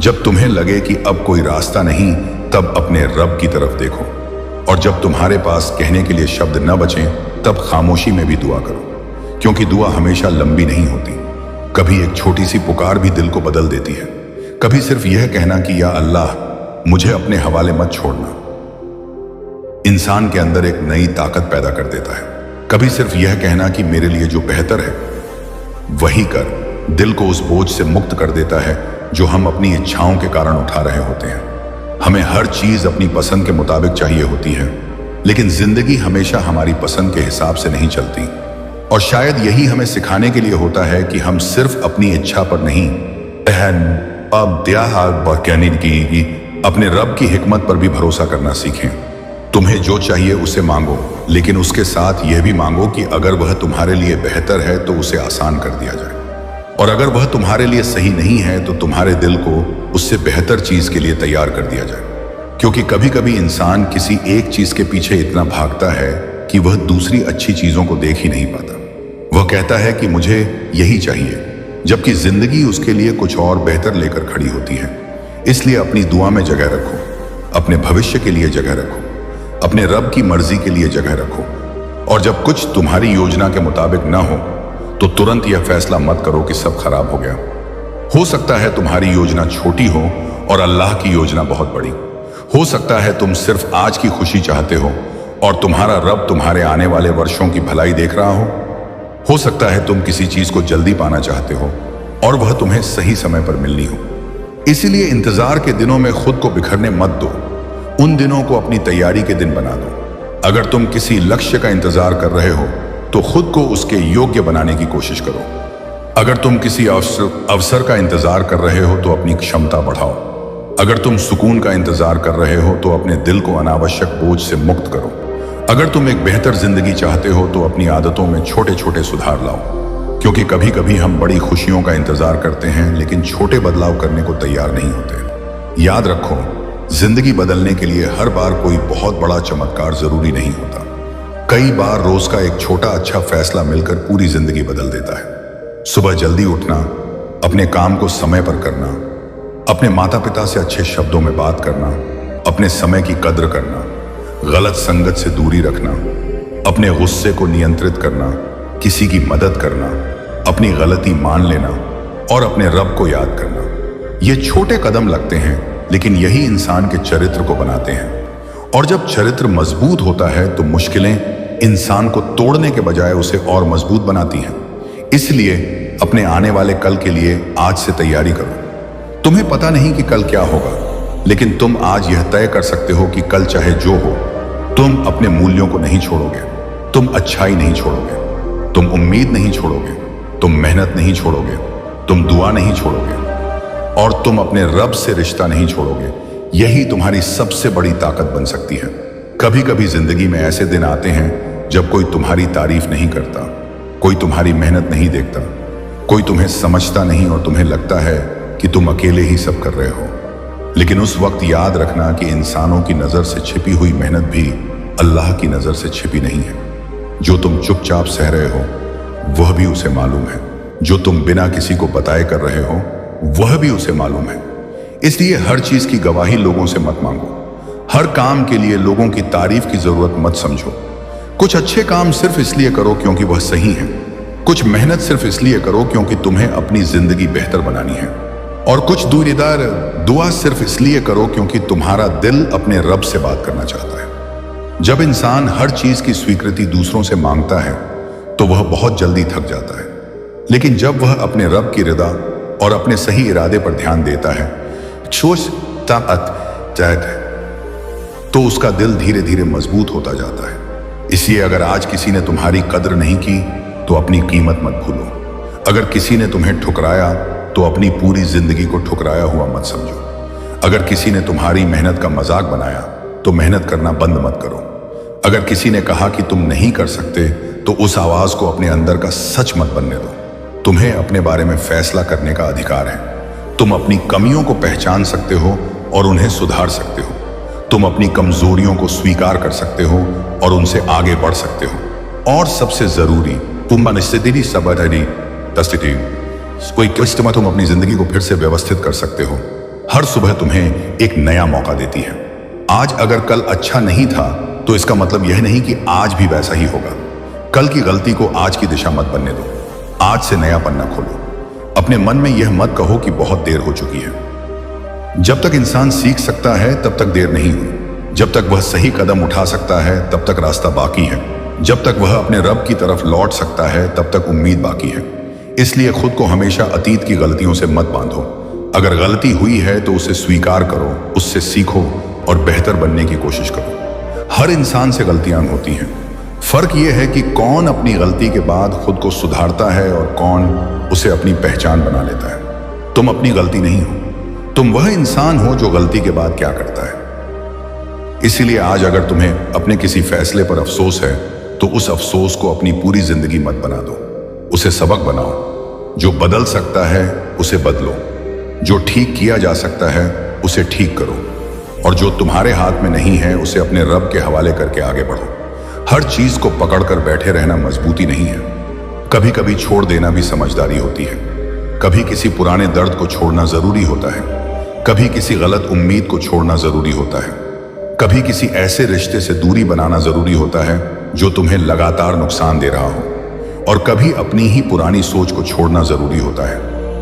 जब तुम्हें लगे कि अब कोई रास्ता नहीं, तब अपने रब की तरफ देखो। और जब तुम्हारे पास कहने के लिए शब्द न बचें, तब खामोशी में भी दुआ करो, क्योंकि दुआ हमेशा लंबी नहीं होती। कभी एक छोटी सी पुकार भी दिल को बदल देती है। कभी सिर्फ यह कहना कि या अल्लाह, मुझे अपने हवाले मत छोड़ना, इंसान के अंदर एक नई ताकत पैदा कर देता है। कभी सिर्फ यह कहना कि मेरे लिए जो बेहतर है वही कर, दिल को उस बोझ से मुक्त कर देता है जो हम अपनी इच्छाओं के कारण उठा रहे होते हैं। हमें हर चीज अपनी पसंद के मुताबिक चाहिए होती है, लेकिन जिंदगी हमेशा हमारी पसंद के हिसाब से नहीं चलती। और शायद यही हमें सिखाने के लिए होता है कि हम सिर्फ अपनी इच्छा पर नहीं, अपने रब की हिकमत पर भी भरोसा करना सीखें। तुम्हें जो चाहिए उसे मांगो, लेकिन उसके साथ यह भी मांगो कि अगर वह तुम्हारे लिए बेहतर है तो उसे आसान कर दिया जाए, और अगर वह तुम्हारे लिए सही नहीं है तो तुम्हारे दिल को उससे बेहतर चीज के लिए तैयार कर दिया जाए। क्योंकि कभी कभी इंसान किसी एक चीज के पीछे इतना भागता है कि वह दूसरी अच्छी चीजों को देख ही नहीं पाता। वह कहता है कि मुझे यही चाहिए, जबकि जिंदगी उसके लिए कुछ और बेहतर लेकर खड़ी होती है। इसलिए अपनी दुआ में जगह रखो, अपने भविष्य के लिए जगह रखो, अपने रब की मर्जी के लिए जगह रखो। और जब कुछ तुम्हारी योजना के मुताबिक ना हो तो तुरंत यह फैसला मत करो कि सब खराब हो गया। हो सकता है तुम्हारी योजना छोटी हो और अल्लाह की योजना बहुत बड़ी। हो सकता है तुम सिर्फ आज की खुशी चाहते हो और तुम्हारा रब तुम्हारे आने वाले वर्षों की भलाई देख रहा हो सकता है तुम किसी चीज को जल्दी पाना चाहते हो और वह तुम्हें सही समय पर मिलनी हो। इसीलिए इंतजार के दिनों में खुद को बिखरने मत दो, उन दिनों को अपनी तैयारी के दिन बना दो। अगर तुम किसी लक्ष्य का इंतजार कर रहे हो तो खुद को उसके योग्य बनाने की कोशिश करो। अगर तुम किसी अवसर का इंतजार कर रहे हो तो अपनी क्षमता बढ़ाओ। अगर तुम सुकून का इंतजार कर रहे हो तो अपने दिल को अनावश्यक बोझ से मुक्त करो। अगर तुम एक बेहतर जिंदगी चाहते हो तो अपनी आदतों में छोटे छोटे सुधार लाओ। क्योंकि कभी कभी हम बड़ी खुशियों का इंतजार करते हैं लेकिन छोटे बदलाव करने को तैयार नहीं होते। याद रखो, जिंदगी बदलने के लिए हर बार कोई बहुत बड़ा चमत्कार जरूरी नहीं होता। कई बार रोज का एक छोटा अच्छा फैसला मिलकर पूरी जिंदगी बदल देता है। सुबह जल्दी उठना, अपने काम को समय पर करना, अपने माता पिता से अच्छे शब्दों में बात करना, अपने समय की कद्र करना, गलत संगत से दूरी रखना, अपने गुस्से को नियंत्रित करना, किसी की मदद करना, अपनी गलती मान लेना और अपने रब को याद करना। ये छोटे कदम लगते हैं लेकिन यही इंसान के चरित्र को बनाते हैं। और जब चरित्र मजबूत होता है तो मुश्किलें इंसान को तोड़ने के बजाय उसे और मजबूत बनाती हैं। इसलिए अपने आने वाले कल के लिए आज से तैयारी करो। तुम्हें पता नहीं कि कल क्या होगा, लेकिन तुम आज यह तय कर सकते हो कि कल चाहे जो हो, तुम अपने मूल्यों को नहीं छोड़ोगे, तुम अच्छाई नहीं छोड़ोगे, तुम उम्मीद नहीं छोड़ोगे, तुम मेहनत नहीं छोड़ोगे, तुम दुआ नहीं छोड़ोगे और तुम अपने रब से रिश्ता नहीं छोड़ोगे। यही तुम्हारी सबसे बड़ी ताकत बन सकती है। कभी कभी जिंदगी में ऐसे दिन आते हैं जब कोई तुम्हारी तारीफ नहीं करता, कोई तुम्हारी मेहनत नहीं देखता, कोई तुम्हें समझता नहीं और तुम्हें लगता है कि तुम अकेले ही सब कर रहे हो। लेकिन उस वक्त याद रखना कि इंसानों की नजर से छिपी हुई मेहनत भी अल्लाह की नजर से छिपी नहीं है। जो तुम चुपचाप सह रहे हो वह भी उसे मालूम है, जो तुम बिना किसी को बताए कर रहे हो वह भी उसे मालूम है। इसलिए हर चीज की गवाही लोगों से मत मांगो, हर काम के लिए लोगों की तारीफ की जरूरत मत समझो। कुछ अच्छे काम सिर्फ इसलिए करो क्योंकि वह सही है, कुछ मेहनत सिर्फ इसलिए करो क्योंकि तुम्हें अपनी जिंदगी बेहतर बनानी है, और कुछ दूरीदार दुआ सिर्फ इसलिए करो क्योंकि तुम्हारा दिल अपने रब से बात करना चाहता है। जब इंसान हर चीज की स्वीकृति दूसरों से मांगता है तो वह बहुत जल्दी थक जाता है, लेकिन जब वह अपने रब की रिदा और अपने सही इरादे पर ध्यान देता है तो उसका दिल धीरे धीरे मजबूत होता जाता है। इसलिए अगर आज किसी ने तुम्हारी कद्र नहीं की तो अपनी कीमत मत भूलो। अगर किसी ने तुम्हें ठुकराया तो अपनी पूरी जिंदगी को ठुकराया हुआ मत समझो। अगर किसी ने तुम्हारी मेहनत का मजाक बनाया तो मेहनत करना बंद मत करो। अगर किसी ने कहा कि तुम नहीं कर सकते तो उस आवाज को अपने अंदर का सच मत बनने दो। तुम्हें अपने बारे में फैसला करने का अधिकार है। तुम अपनी कमियों को पहचान सकते हो और उन्हें सुधार सकते हो। तुम अपनी कमजोरियों को स्वीकार कर सकते हो और उनसे आगे बढ़ सकते हो। और सबसे जरूरी तुम अपनी जिंदगी को फिर से व्यवस्थित कर सकते हो। हर सुबह तुम्हें एक नया मौका देती है। आज अगर कल अच्छा नहीं था तो इसका मतलब यह नहीं कि आज भी वैसा ही होगा। कल की गलती को आज की दिशा मत बनने दो। आज से नया पन्ना खोलो। अपने मन में यह मत कहो कि बहुत देर हो चुकी है। जब तक इंसान सीख सकता है तब तक देर नहीं हुई। जब तक वह सही कदम उठा सकता है तब तक रास्ता बाकी है। जब तक वह अपने रब की तरफ लौट सकता है तब तक उम्मीद बाकी है। इसलिए खुद को हमेशा अतीत की गलतियों से मत बांधो। अगर गलती हुई है तो उसे स्वीकार करो, उससे सीखो और बेहतर बनने की कोशिश करो। हर इंसान से गलतियां होती हैं। फर्क यह है कि कौन अपनी गलती के बाद खुद को सुधारता है और कौन उसे अपनी पहचान बना लेता है। तुम अपनी गलती नहीं हो, तुम वह इंसान हो जो गलती के बाद क्या करता है। इसीलिए आज अगर तुम्हें अपने किसी फैसले पर अफसोस है तो उस अफसोस को अपनी पूरी जिंदगी मत बना दो। उसे सबक बनाओ। जो बदल सकता है उसे बदलो। जो ठीक किया जा सकता है उसे ठीक करो और जो तुम्हारे हाथ में नहीं है उसे अपने रब के हवाले करके आगे बढ़ो। हर चीज को पकड़कर बैठे रहना मजबूती नहीं है। कभी कभी छोड़ देना भी समझदारी होती है। कभी किसी पुराने दर्द को छोड़ना जरूरी होता है। कभी किसी गलत उम्मीद को छोड़ना जरूरी होता है। कभी किसी ऐसे रिश्ते से दूरी बनाना जरूरी होता है जो तुम्हें लगातार नुकसान दे रहा हो। और कभी अपनी ही पुरानी सोच को छोड़ना जरूरी होता है,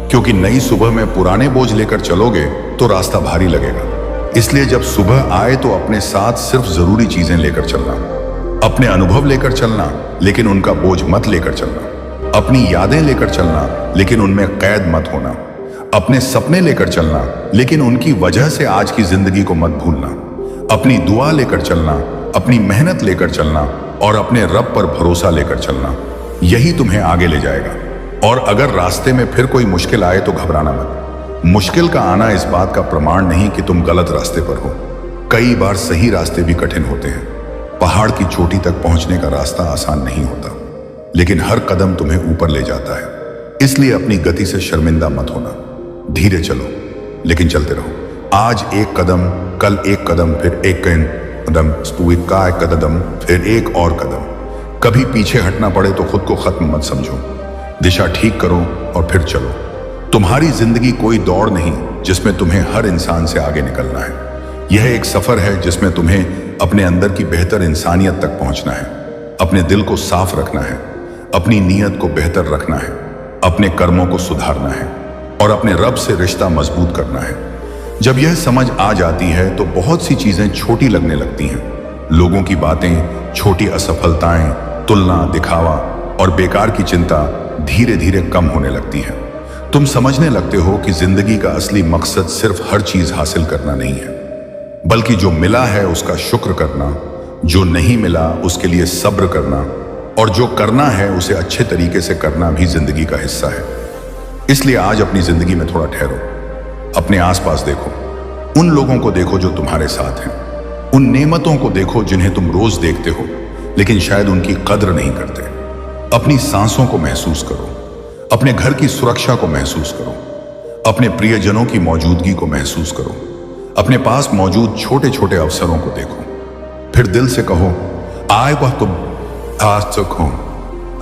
क्योंकि नई सुबह में पुराने बोझ लेकर चलोगे तो रास्ता भारी लगेगा। इसलिए जब सुबह आए तो अपने साथ सिर्फ जरूरी चीजें लेकर चलना। अपने अनुभव लेकर चलना लेकिन उनका बोझ मत लेकर चलना। अपनी यादें लेकर चलना लेकिन उनमें कैद मत होना। अपने सपने लेकर चलना लेकिन उनकी वजह से आज की जिंदगी को मत भूलना। अपनी दुआ लेकर चलना, अपनी मेहनत लेकर चलना और अपने रब पर भरोसा लेकर चलना। यही तुम्हें आगे ले जाएगा। और अगर रास्ते में फिर कोई मुश्किल आए तो घबराना मत। मुश्किल का आना इस बात का प्रमाण नहीं कि तुम गलत रास्ते पर हो। कई बार सही रास्ते भी कठिन होते हैं। पहाड़ की चोटी तक पहुंचने का रास्ता आसान नहीं होता, लेकिन हर कदम तुम्हें ऊपर ले जाता है। इसलिए अपनी गति से शर्मिंदा मत होना। धीरे चलो लेकिन चलते रहो। आज एक कदम, कल एक कदम, फिर एक कदम, का एक कदम, फिर एक और कदम। कभी पीछे हटना पड़े तो खुद को खत्म मत समझो। दिशा ठीक करो और फिर चलो। तुम्हारी जिंदगी कोई दौड़ नहीं जिसमें तुम्हें हर इंसान से आगे निकलना है। यह एक सफर है जिसमें तुम्हें अपने अंदर की बेहतर इंसानियत तक पहुंचना है। अपने दिल को साफ रखना है, अपनी नीयत को बेहतर रखना है, अपने कर्मों को सुधारना है और अपने रब से रिश्ता मजबूत करना है। जब यह समझ आ जाती है तो बहुत सी चीजें छोटी लगने लगती हैं। लोगों की बातें, छोटी असफलताएं, तुलना, दिखावा और बेकार की चिंता धीरे धीरे कम होने लगती है। तुम समझने लगते हो कि जिंदगी का असली मकसद सिर्फ हर चीज हासिल करना नहीं है, बल्कि जो मिला है उसका शुक्र करना, जो नहीं मिला उसके लिए सब्र करना और जो करना है उसे अच्छे तरीके से करना भी जिंदगी का हिस्सा है। इसलिए आज अपनी जिंदगी में थोड़ा ठहरो। अपने आसपास देखो, उन लोगों को देखो जो तुम्हारे साथ हैं। उन नेमतों को देखो जिन्हें तुम रोज देखते हो लेकिन शायद उनकी कद्र नहीं करते। अपनी सांसों को महसूस करो, अपने घर की सुरक्षा को महसूस करो, अपने प्रियजनों की मौजूदगी को महसूस करो, अपने पास मौजूद छोटे छोटे अवसरों को देखो। फिर दिल से कहो, आए वह तुम आज तक हो।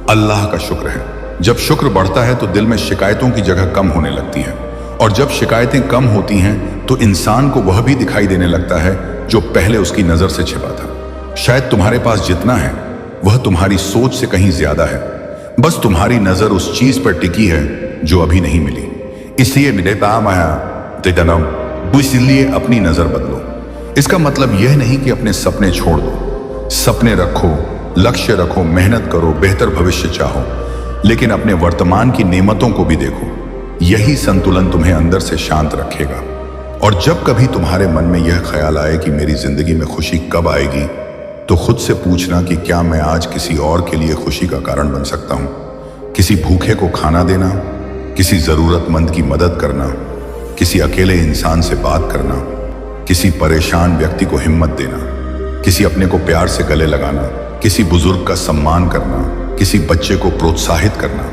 अल्लाह का शुक्र है। जब शुक्र बढ़ता है तो दिल में शिकायतों की जगह कम होने लगती है, और जब शिकायतें कम होती हैं तो इंसान को वह भी दिखाई देने लगता है जो पहले उसकी नजर से छिपा था। शायद तुम्हारे पास जितना है वह तुम्हारी सोच से कहीं ज्यादा है। बस तुम्हारी नजर उस चीज पर टिकी है जो अभी नहीं मिली। इसलिए मेरे काम आया इसलिए अपनी नजर बदलो। इसका मतलब यह नहीं कि अपने सपने छोड़ दो। सपने रखो, लक्ष्य रखो, मेहनत करो, बेहतर भविष्य चाहो, लेकिन अपने वर्तमान की नेमतों को भी देखो। यही संतुलन तुम्हें अंदर से शांत रखेगा। और जब कभी तुम्हारे मन में यह ख्याल आए कि मेरी जिंदगी में खुशी कब आएगी, तो खुद से पूछना कि क्या मैं आज किसी और के लिए खुशी का कारण बन सकता हूं। किसी भूखे को खाना देना, किसी जरूरतमंद की मदद करना, किसी अकेले इंसान से बात करना, किसी परेशान व्यक्ति को हिम्मत देना, किसी अपने को प्यार से गले लगाना, किसी बुजुर्ग का सम्मान करना, किसी बच्चे को प्रोत्साहित करना,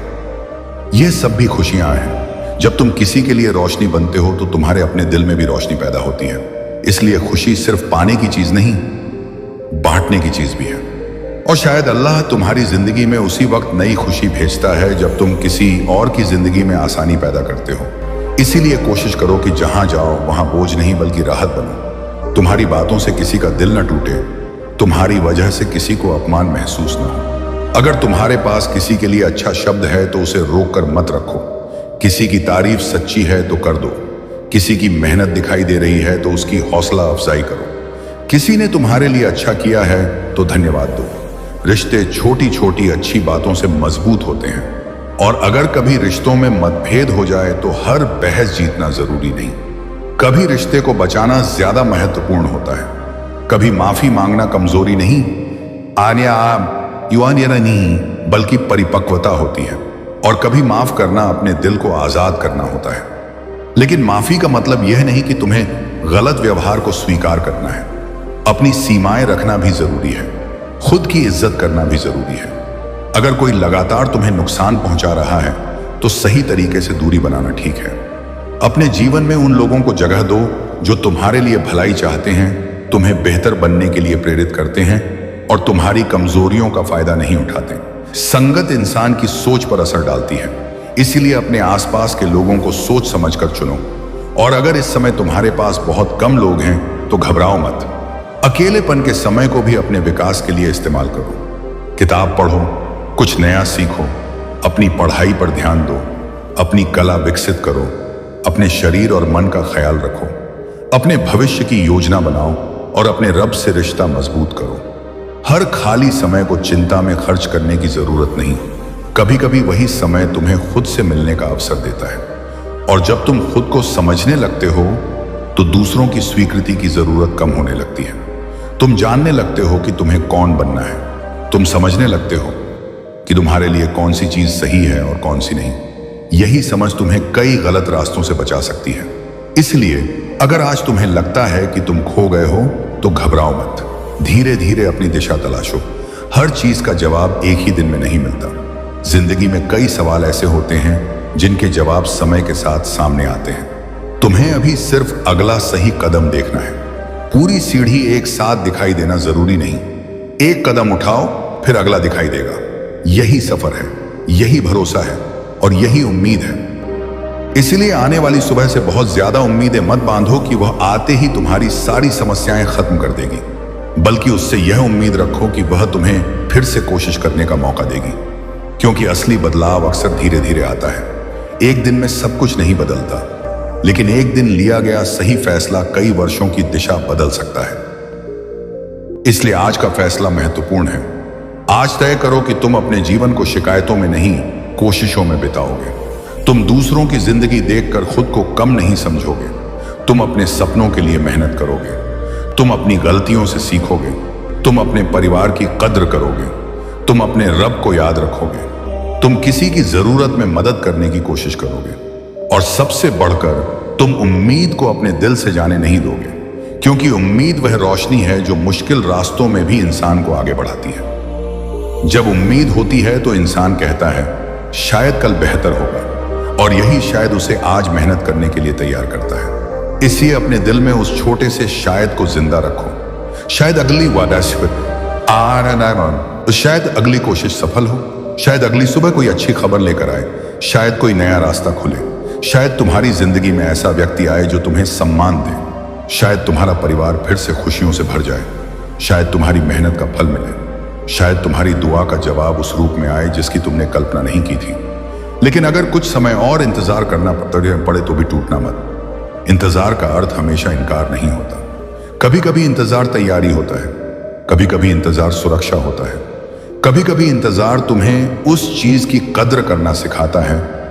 यह सब भी खुशियां हैं। जब तुम किसी के लिए रोशनी बनते हो तो तुम्हारे अपने दिल में भी रोशनी पैदा होती है। इसलिए खुशी सिर्फ पाने की चीज नहीं, बांटने की चीज भी है। और शायद अल्लाह तुम्हारी जिंदगी में उसी वक्त नई खुशी भेजता है जब तुम किसी और की जिंदगी में आसानी पैदा करते हो। इसीलिए कोशिश करो कि जहां जाओ वहां बोझ नहीं बल्कि राहत बनो। तुम्हारी बातों से किसी का दिल न टूटे, तुम्हारी वजह से किसी को अपमान महसूस न हो। अगर तुम्हारे पास किसी के लिए अच्छा शब्द है तो उसे रोक कर मत रखो। किसी की तारीफ सच्ची है तो कर दो। किसी की मेहनत दिखाई दे रही है तो उसकी हौसला अफजाई करो। किसी ने तुम्हारे लिए अच्छा किया है तो धन्यवाद दो। रिश्ते छोटी छोटी अच्छी बातों से मजबूत होते हैं। और अगर कभी रिश्तों में मतभेद हो जाए तो हर बहस जीतना जरूरी नहीं। कभी रिश्ते को बचाना ज्यादा महत्वपूर्ण होता है। कभी माफी मांगना कमजोरी नहीं, नहीं बल्कि परिपक्वता होती है। और कभी माफ करना अपने दिल को आजाद करना होता है। लेकिन माफी का मतलब यह नहीं कि तुम्हें गलत व्यवहार को स्वीकार करना है। अपनी सीमाएं रखना भी जरूरी है। खुद की इज्जत करना भी जरूरी है। अगर कोई लगातार तुम्हें नुकसान पहुंचा रहा है तो सही तरीके से दूरी बनाना ठीक है। अपने जीवन में उन लोगों को जगह दो जो तुम्हारे लिए भलाई चाहते हैं, तुम्हें बेहतर बनने के लिए प्रेरित करते हैं और तुम्हारी कमजोरियों का फायदा नहीं उठाते। संगत इंसान की सोच पर असर डालती है, इसीलिए अपने आसपास के लोगों को सोच समझकर चुनो। और अगर इस समय तुम्हारे पास बहुत कम लोग हैं तो घबराओ मत। अकेलेपन के समय को भी अपने विकास के लिए इस्तेमाल करो। किताब पढ़ो, कुछ नया सीखो, अपनी पढ़ाई पर ध्यान दो, अपनी कला विकसित करो, अपने शरीर और मन का ख्याल रखो, अपने भविष्य की योजना बनाओ और अपने रब से रिश्ता मजबूत करो। हर खाली समय को चिंता में खर्च करने की जरूरत नहीं। कभी कभी वही समय तुम्हें खुद से मिलने का अवसर देता है। और जब तुम खुद को समझने लगते हो तो दूसरों की स्वीकृति की जरूरत कम होने लगती है। तुम जानने लगते हो कि तुम्हें कौन बनना है। तुम समझने लगते हो कि तुम्हारे लिए कौन सी चीज सही है और कौन सी नहीं। यही समझ तुम्हें कई गलत रास्तों से बचा सकती है। इसलिए अगर आज तुम्हें लगता है कि तुम खो गए हो तो घबराओ मत। धीरे धीरे अपनी दिशा तलाशो। हर चीज का जवाब एक ही दिन में नहीं मिलता। जिंदगी में कई सवाल ऐसे होते हैं जिनके जवाब समय के साथ सामने आते हैं। तुम्हें अभी सिर्फ अगला सही कदम देखना है। पूरी सीढ़ी एक साथ दिखाई देना जरूरी नहीं। एक कदम उठाओ फिर अगला दिखाई देगा। यही सफर है, यही भरोसा है और यही उम्मीद है। इसलिए आने वाली सुबह से बहुत ज्यादा उम्मीदें मत बांधो कि वह आते ही तुम्हारी सारी समस्याएं खत्म कर देगी, बल्कि उससे यह उम्मीद रखो कि वह तुम्हें फिर से कोशिश करने का मौका देगी। क्योंकि असली बदलाव अक्सर धीरे धीरे आता है। एक दिन में सब कुछ नहीं बदलता, लेकिन एक दिन लिया गया सही फैसला कई वर्षों की दिशा बदल सकता है। इसलिए आज का फैसला महत्वपूर्ण है। आज तय करो कि तुम अपने जीवन को शिकायतों में नहीं, कोशिशों में बिताओगे। तुम दूसरों की जिंदगी देखकर खुद को कम नहीं समझोगे। तुम अपने सपनों के लिए मेहनत करोगे। तुम अपनी गलतियों से सीखोगे। तुम अपने परिवार की कद्र करोगे। तुम अपने रब को याद रखोगे। तुम किसी की जरूरत में मदद करने की कोशिश करोगे। और सबसे बढ़कर तुम उम्मीद को अपने दिल से जाने नहीं दोगे, क्योंकि उम्मीद वह रोशनी है जो मुश्किल रास्तों में भी इंसान को आगे बढ़ाती है। जब उम्मीद होती है तो इंसान कहता है शायद कल बेहतर होगा, और यही शायद उसे आज मेहनत करने के लिए तैयार करता है। इसलिए अपने दिल में उस छोटे से शायद को जिंदा रखो। शायद अगली शायद अगली कोशिश सफल हो। शायद अगली सुबह कोई अच्छी खबर लेकर आए। शायद कोई नया रास्ता खुले। शायद तुम्हारी जिंदगी में ऐसा व्यक्ति आए जो तुम्हें सम्मान दे। शायद तुम्हारा परिवार फिर से खुशियों से भर जाए। शायद तुम्हारी मेहनत का फल मिले। शायद तुम्हारी दुआ का जवाब उस रूप में आए जिसकी तुमने कल्पना नहीं की थी। लेकिन अगर कुछ समय और इंतजार करना पड़े तो भी टूटना मत। इंतजार का अर्थ हमेशा इनकार नहीं होता। कभी कभी इंतजार तैयारी होता है, कभी कभी इंतजार सुरक्षा होता है, कभी कभी इंतजार तुम्हें उस चीज की कद्र करना सिखाता है